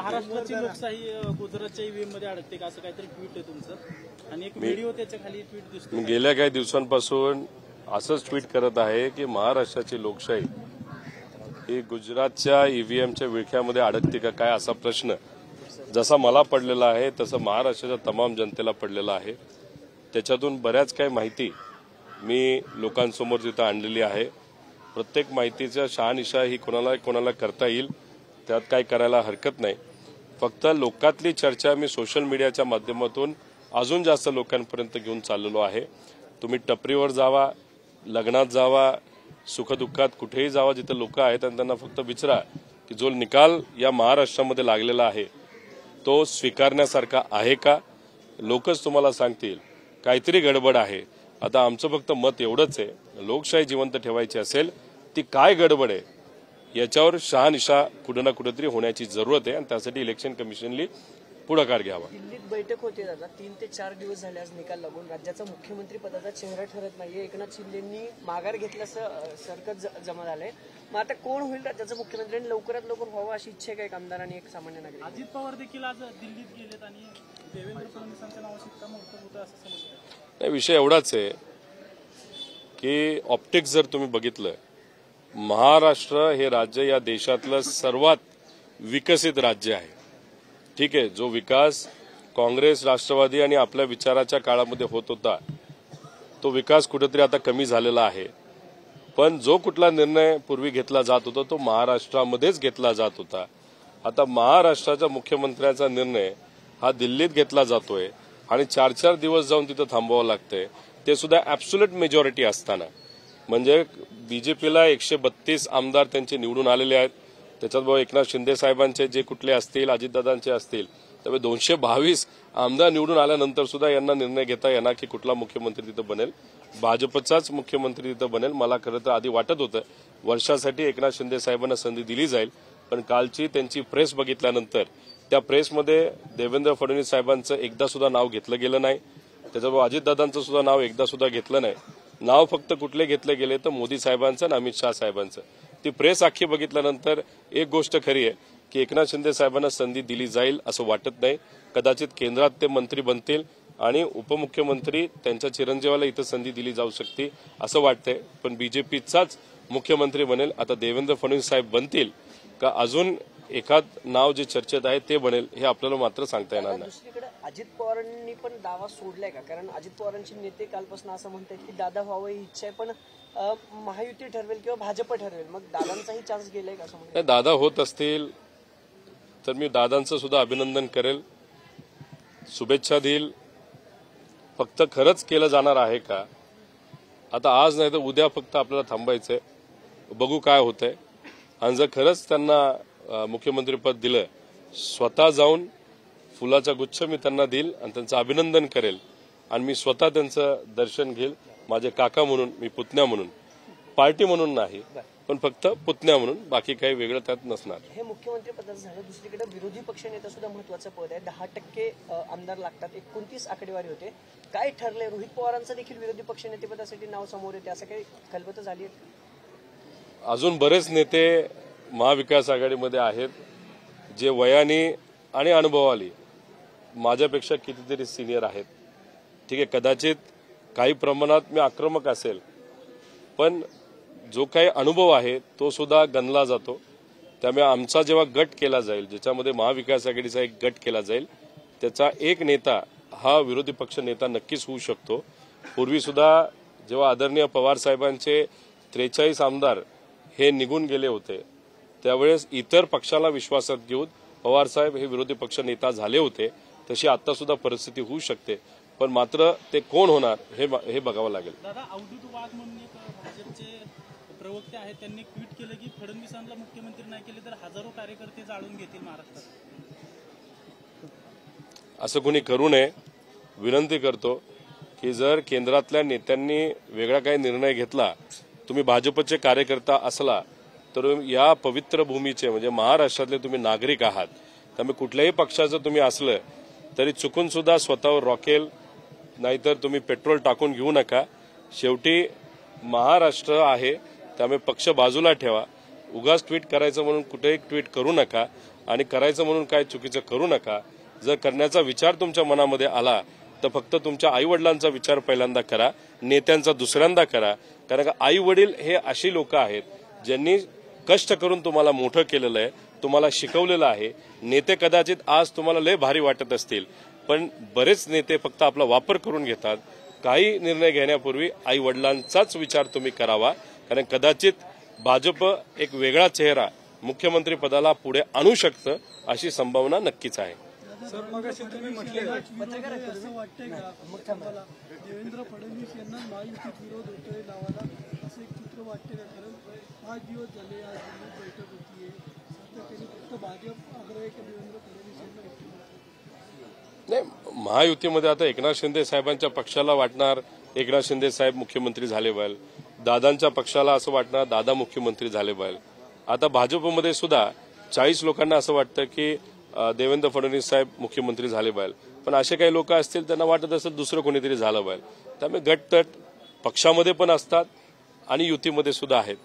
महाराष्ट्राची लोकशाही गुजरातच्या ईव्हीएम मध्ये अडकते का, असं काहीतरी ट्विट आहे तुमचं आणि एक व्हिडिओ त्याच्या खाली ट्विट दिसतो. गेल्या काही दिवसांपासून असंच ट्विट करत आहे की महाराष्ट्राची लोकशाही ही गुजरातच्या ईव्हीएमच्या विळख्यामध्ये अडकते का काय, असा प्रश्न जसा मला पडलेला आहे तसं महाराष्ट्राच्या तमाम जनतेला पडलेला आहे. त्याच्यातून बऱ्याच काही माहिती मी लोकांसमोर तिथं आणलेली आहे. प्रत्येक माहितीचा शहानिशा ही कोणाला करता येईल, त्यात काय करायला हरकत नाही. फक्त लोकातली चर्चा मी सोशल मीडियाच्या माध्यमातून अजून जास्त लोकांपर्यंत घेऊन चाललेलो आहे. तुम्ही टपरीवर जावा, लग्नात जावा, सुखदुःखात कुठेही जावा, जिथे लोक आहेत आणि त्यांना फक्त विचारा की जो निकाल या महाराष्ट्रामध्ये लागलेला आहे तो स्वीकारण्यासारखा आहे का. लोकच तुम्हाला सांगतील काहीतरी गडबड आहे. आता आमचं फक्त मत एवढंच आहे, लोकशाही जिवंत ठेवायची असेल ती काय गडबड आहे याच्यावर शहानिशा कुठे ना कुठेतरी होण्याची जरूरत आहे आणि त्यासाठी इलेक्शन कमिशननी पुढाकार घ्यावा. दिल्लीत बैठक होते दादा, 3 ते 4 दिवस झाले आज निकाल लागून. राज्याचा मुख्यमंत्री पदाचा चेहरा ठरत नाहीये. एकनाथ शिंदेंनी माघार घेतल्याचं सरकत जमा झालंय. मग आता कोण होईल राज्याचा मुख्यमंत्री आणि लवकरात लवकर व्हावं अशी इच्छा आहे का आमदारांनी, एक सामान्य नागरिक? अजित पवार देखील आज दिल्लीत गेलेत आणि देवेंद्र फडणवीसांच्या नावावर शिक्कामोर्तब होतं असं समजतं. नाही, विषय एवढाच आहे की ऑप्टिक्स जर तुम्ही बघितलं, महाराष्ट्र हे राज्य या देशातलं सर्वात विकसित राज्य आहे. ठीक आहे, जो विकास काँग्रेस, राष्ट्रवादी आणि आपल्या विचाराच्या काळामध्ये होत होता तो विकास कुठेतरी आता कमी झालेला आहे. पण जो कुठला निर्णय पूर्वी घेतला जात होता तो महाराष्ट्रामध्येच घेतला जात होता. आता महाराष्ट्राच्या मुख्यमंत्र्यांचा निर्णय हा दिल्लीत घेतला जातोय आणि 4-4 दिवस जाऊन तिथं थांबावं लागतंय, ते सुद्धा ॲब्सोल्यूट मेजॉरिटी असताना. म्हणजे बीजेपीला 132 आमदार त्यांचे निवडून आलेले आहेत. त्याच्यात भाऊ एकनाथ शिंदे साहेबांचे जे कुठले असतील, अजितदादांचे असतील, त्यामुळे 222 आमदार निवडून आल्यानंतर सुद्धा यांना निर्णय घेता येणार की कुठला मुख्यमंत्री तिथं बनेल. भाजपचाच मुख्यमंत्री तिथं बनेल. मला खरं तर आधी वाटत होतं वर्षासाठी एकनाथ शिंदे साहेबांना संधी दिली जाईल, पण कालची त्यांची प्रेस बघितल्यानंतर त्या प्रेसमध्ये देवेंद्र फडणवीस साहेबांचं एकदा सुद्धा नाव घेतलं गेलं नाही. त्याच्याबरोबर अजितदादांचं सुद्धा नाव एकदा सुद्धा घेतलं नाही. नाव फक्त कुठले घेतले गेले तर मोदी साहेबांचं आणि अमित शाह साहेबांचं. ती प्रेस अख्खी बघितल्यानंतर एक गोष्ट खरी आहे की एकनाथ शिंदे साहेबांना संधी दिली जाईल असं वाटत नाही. कदाचित केंद्रात ते मंत्री बनतील आणि उपमुख्यमंत्री त्यांच्या चिरंजीवाला इथं संधी दिली जाऊ शकते असं वाटतंय. पण बीजेपीचाच मुख्यमंत्री बनेल. आता देवेंद्र फडणवीस साहेब बनतील का अजून एखाद नाव जे चर्चेत आहे ते बनेल हे आपल्याला मात्र सांगता येणार नाही. दुसरीकडे अजित पवारांनी पण दावा सोडलाय का? कारण अजित पवारांचे नेते कालपासून असं म्हणतात की दादा व्हावं ही इच्छा आहे, पण महायुती ठरवेल किंवा भाजप ठरवेल. मग दादांचाही चान्स गेलाय का असं म्हणतात? दादा होत असतील तर मी दादांचं सुद्धा अभिनंदन करेल, शुभेच्छा देईल. फक्त खरंच केलं जाणार आहे का आता आज नाही तर उद्या फक्त आपल्याला थांबायचंय, बघू काय होतंय. आणि जर खरंच त्यांना मुख्यमंत्रीपद दिलं, स्वतः जाऊन फुलाचा गुच्छ मी त्यांना देईल आणि त्यांचं अभिनंदन करेल आणि मी स्वतः त्यांचं दर्शन घेईल. माझे काका म्हणून, मी पुतण्या म्हणून, पार्टी म्हणून नाही पण फक्त पुतण्या म्हणून, बाकी काही वेगळं त्यात नसणार. हे मुख्यमंत्री पदाचं झालं. दुसरीकडे विरोधी पक्षनेता सुद्धा महत्वाचं पद आहे. 10% आमदार लागतात. 29 आकडेवारी होते. काय ठरलंय? रोहित पवारांचं देखील विरोधी पक्षनेतेपदासाठी नाव समोर येते असं काही खलबत झाली आहे? अजून बरेच नेते महाविकास आघाडीमध्ये आहेत जे वयाने आणि अनुभवाने माझ्यापेक्षा कितीतरी सिनियर आहेत. ठीक आहे, कदाचित काही प्रमाणात मी आक्रमक असेल, पण जो काही अनुभव आहे तो सुद्धा गणला जातो. त्यामुळे आमचा जेव्हा गट केला जाईल, ज्याच्यामध्ये महाविकास आघाडीचा एक गट केला जाईल, त्याचा एक नेता हा विरोधी पक्ष नेता नक्कीच होऊ शकतो. पूर्वी सुद्धा जेव्हा आदरणीय पवार साहेबांचे 43 आमदार हे निघून गेले होते त्यावेळेस इतर पक्षाला विश्वासात घेऊन पवार साहेब हे विरोधी पक्ष नेता झाले होते. तशी आता सुद्धा परिस्थिती होऊ शकते, पण मात्र ते कोण होणार हे बघावं लागेल. दादा, अवधूत वाघ म्हणून एक भाजपचे प्रवक्ते आहेत, त्यांनी ट्विट केलं की फडणवीसांना मुख्यमंत्री नाही केले तर हजारो कार्यकर्ते जाळून घेतील महाराष्ट्रात. असं कोणी करू नये. विनंती करतो की जर केंद्रातल्या नेत्यांनी वेगळा काही निर्णय घेतला, तुम्ही भाजपचे कार्यकर्ता असला तर या पवित्र भूमीचे म्हणजे महाराष्ट्रातले तुम्ही नागरिक आहात. त्यामुळे कुठल्याही पक्षाचं तुम्ही असलं तरी चुकून सुद्धा स्वतःवर रॉकेल नाहीतर तुम्ही पेट्रोल टाकून घेऊ नका. शेवटी महाराष्ट्र आहे, त्यामुळे पक्ष बाजूला ठेवा. उगाच ट्विट करायचं म्हणून कुठेही ट्विट करू नका आणि करायचं म्हणून काय चुकीचं करू नका. जर करण्याचा विचार तुमच्या मनामध्ये आला तर फक्त तुमच्या आईवडिलांचा विचार पहिल्यांदा करा, नेत्यांचा दुसऱ्यांदा करा. कारण का आईवडील हे अशी लोक आहेत ज्यांनी कष्ट करून तुम्हाला मोठं केलेलं आहे, तुम्हाला शिकवलेलं आहे. नेते कदाचित आज तुम्हाला लय भारी वाटत असतील, पण बरेच नेते फक्त आपला वापर करून घेतात. काही निर्णय घेण्यापूर्वी आई वडिलांचाच विचार तुम्ही करावा, कारण कदाचित भाजप एक वेगळा चेहरा मुख्यमंत्री पदाला पुढे आणू शकतं अशी संभावना नक्कीच आहे. सर मगाशी तुम्ही म्हटले असं वाटतंय का मला देवेंद्र फडणवीस यांना महायुतीत विरोध होतोय नावाला, असं एक चित्र वाटतंय का? कारण 5 दिवस झाले आज दिल्लीत बैठक होतीये, सध्या त्यांनी फक्त भाजप आग्रह की देवेंद्र फडणवीस यांना नाही, महायुतीमध्ये आता एकनाथ शिंदे साहेबांच्या पक्षाला वाटणार एकनाथ शिंदे साहेब मुख्यमंत्री झाले पाहिजे, दादांच्या पक्षाला असं वाटणार दादा मुख्यमंत्री झाले पाहिजे. आता भाजपमध्ये सुद्धा 40 लोकांना असं वाटतं की देवेंद्र फडणवीस साहेब मुख्यमंत्री झाले पाहिजे, पण असे काही लोक असतील त्यांना वाटत असेल दुसरं कोणीतरी झालं पाहिजे. त्यामुळे गटतट पक्षामध्ये पण असतात आणि युतीमध्ये सुद्धा आहेत.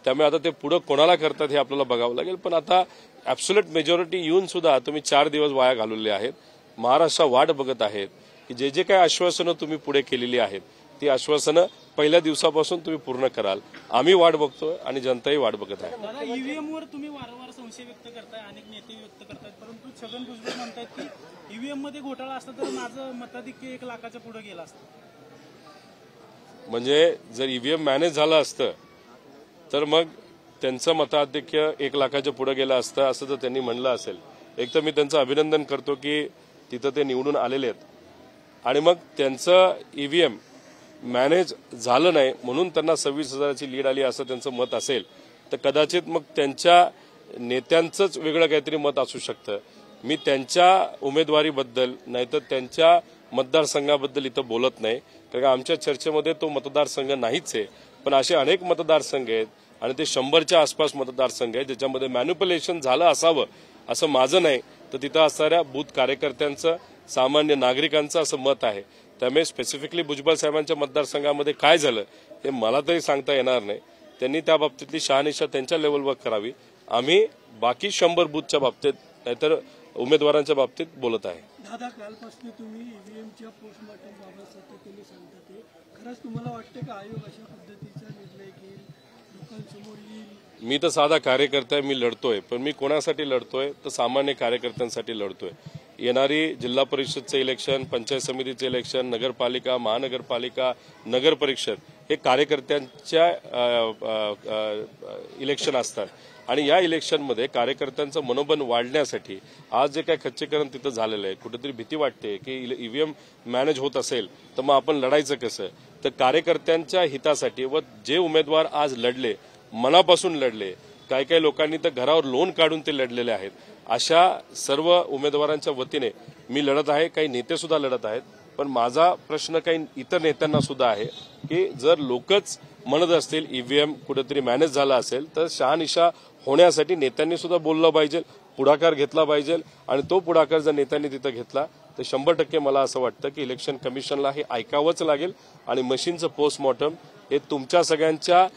त्यामुळे आता ते पुढे कोणाला करतात हे आपल्याला बघावं लागेल. पण आता ॲब्सोल्यूट मेजॉरिटी येऊन सुद्धा तुम्ही 4 दिवस वाया घालवले आहेत. महाराष्ट्र वाट बघत आहेत की जे जे काही आश्वासनं तुम्ही पुढे केलेली आहेत ती आश्वासनं पहिल्या दिवसापासून तुम्ही पूर्ण कराल. आम्ही वाट बघतोय आणि जनताही वाट बघत आहे. ईव्हीएमवर तुम्ही वारंवार संशय व्यक्त करताय, अनेक नेते व्यक्त करतायत, परंतु छगन भुजबळ म्हणतायत की ईव्हीएम मध्ये घोटाळा असता तर माझं मताधिक्य 1 लाखाच्या पुढे गेलं असतं. म्हणजे जर ईव्हीएम मॅनेज झालं असतं तर मग त्यांचं मताधिक्य 1 लाखाच्या पुढे गेलं असतं असं जर त्यांनी म्हणलं असेल, एक तर मी त्यांचं अभिनंदन करतो की तिथं ते निवडून आलेले आहेत आणि मग त्यांचं ईव्हीएम मॅनेज झालं नाही म्हणून त्यांना 26,000ची लीड आली असं त्यांचं मत असेल तर कदाचित मग त्यांच्या नेत्यांचंच वेगळं काहीतरी मत असू शकतं. मी त्यांच्या उमेदवारीबद्दल नाहीतर त्यांच्या मतदारसंघाबद्दल इथं बोलत नाही, कारण आमच्या चर्चेमध्ये तो मतदारसंघ नाहीच आहे. पण असे अनेक मतदारसंघ आहेत आणि ते 100च्या आसपास मतदारसंघ आहेत ज्याच्यामध्ये मॅन्युप्युलेशन झालं असावं असं माझं नाही, तर तिथं असणाऱ्या बूथ कार्यकर्त्यांचं सामान्य नागरिकांचं असं मत आहे. त्यामुळे स्पेसिफिकली भुजबळ साहेबांच्या मतदारसंघामध्ये काय झालं हे मला तरी सांगता येणार नाही. त्यांनी त्या बाबतीतली शहानिशा त्यांच्या लेवलवर करावी. आम्ही बाकी 100 बूथच्या बाबतीत नाहीतर उमेदवारांच्या बाबतीत बोलत आहे. दादा, कालपासून तुम्ही ईव्हीएमच्या पोस्टमॉर्टम बाबत सातत्याने सांगता, ते खरंच तुम्हाला वाटतं का आयोग अशा पद्धतीचा निर्णय घेईल, लोकांसमोर येईल? मी तर साधा कार्यकर्ता आहे, मी लढतोय, पण मी कोणासाठी लढतोय तर सामान्य कार्यकर्त्यांसाठी लढतोय. येणारी जिल्हा परिषदचं इलेक्शन, पंचायत समितीचं इलेक्शन, नगरपालिका, महानगरपालिका, नगर परिषद हे कार्यकर्त्यांच्या इलेक्शन असतात आणि या इलेक्शनमध्ये कार्यकर्त्यांचं मनोबल वाढण्यासाठी आज जे काही खच्चीकरण तिथं झालेलं आहे, कुठेतरी भीती वाटते की ईव्हीएम मॅनेज होत असेल तर मग आपण लढायचं कसं. तर कार्यकर्त्यांच्या हितासाठी व जे उमेदवार आज लढले, मनापासून लढले, काही लोकांनी तर घरावर लोन काढून ते लढलेले आहेत, अशा सर्व उमेदवारांच्या वतीने मी लढत आहे. काही नेते सुद्धा लढत आहेत. पण माझा प्रश्न काही इतर नेत्यांना सुद्धा आहे की जर लोकच म्हणत असतील ईव्हीएम कुठेतरी मॅनेज झाला असेल तर शहानिशा होण्यासाठी नेत्यांनी सुद्धा बोललं पाहिजे, पुढाकार घेतला पाहिजे. आणि तो पुढाकार जर नेत्यांनी तिथं घेतला तर 100% मला असं वाटतं की इलेक्शन कमिशनला हे ऐकावंच लागेल आणि मशीनचं पोस्टमॉर्टम हे तुमच्या सगळ्यांच्या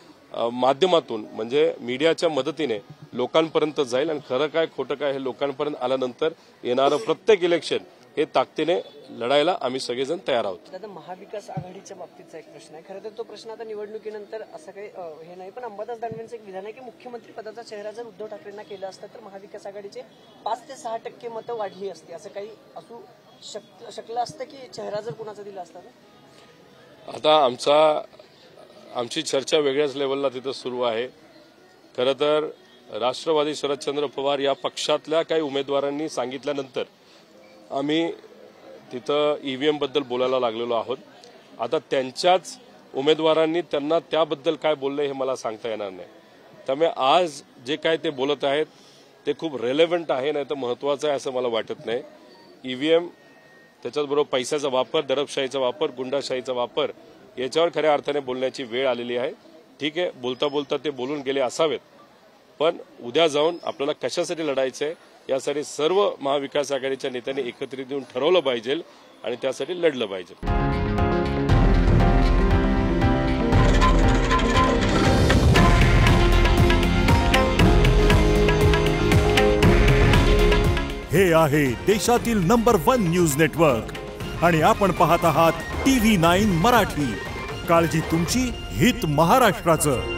माध्यमातून म्हणजे मीडियाच्या मदतीने लोकांपर्यंत जाईल आणि खरं काय खोटं काय हे लोकांपर्यंत आल्यानंतर येणारं प्रत्येक इलेक्शन हे ताकदीने लढायला आम्ही सगळेजण तयार आहोत. आता महाविकास आघाडीच्या बाबतीचा एक प्रश्न आहे. खरं तर तो प्रश्न आता निवडणुकीनंतर असं काही हे नाही, पण अंबादास दानवेंचं एक विधान आहे की मुख्यमंत्री पदाचा चेहरा जर उद्धव ठाकरेंना केला असता तर महाविकास आघाडीचे 5 ते 6% मतं वाढली असती. असं काही असू शकलं असतं की चेहरा जर कुणाचा दिला असता तर? आता आमची चर्चा वेगळ्याच लेवलला तिथं सुरू आहे. खरं तर राष्ट्रवादी शरदचंद्र पवार या पक्षातल्या काही उमेदवारांनी सांगितल्यानंतर आम्ही तिथं ईव्हीएम बद्दल बोलायला लागलेलो आहोत. आता त्यांच्याच उमेदवारांनी त्यांना त्याबद्दल काय बोलले हे मला सांगता येणार नाही. त्यामुळे आज जे काय ते बोलत आहेत ते खूप रेलेव्हंट आहे, नाही तर महत्वाचं आहे असं मला वाटत नाही. ईव्हीएम त्याच्याचबरोबर पैशाचा वापर, दडपशाहीचा वापर, गुंडाशाहीचा वापर याच्यावर खऱ्या अर्थाने बोलण्याची वेळ आलेली आहे. ठीक आहे, बोलता बोलता ते बोलून गेले असावेत, पण उद्या जाऊन आपल्याला कशासाठी लढायचं आहे यासाठी सर्व महाविकास आघाडीच्या नेत्यांनी एकत्रित येऊन ठरवलं पाहिजे आणि त्यासाठी लढलं पाहिजे. हे आहे देशातील नंबर 1 न्यूज नेटवर्क आणि आपण पाहत आहात TV9 मराठी. काळजी तुमची, हित महाराष्ट्राचं.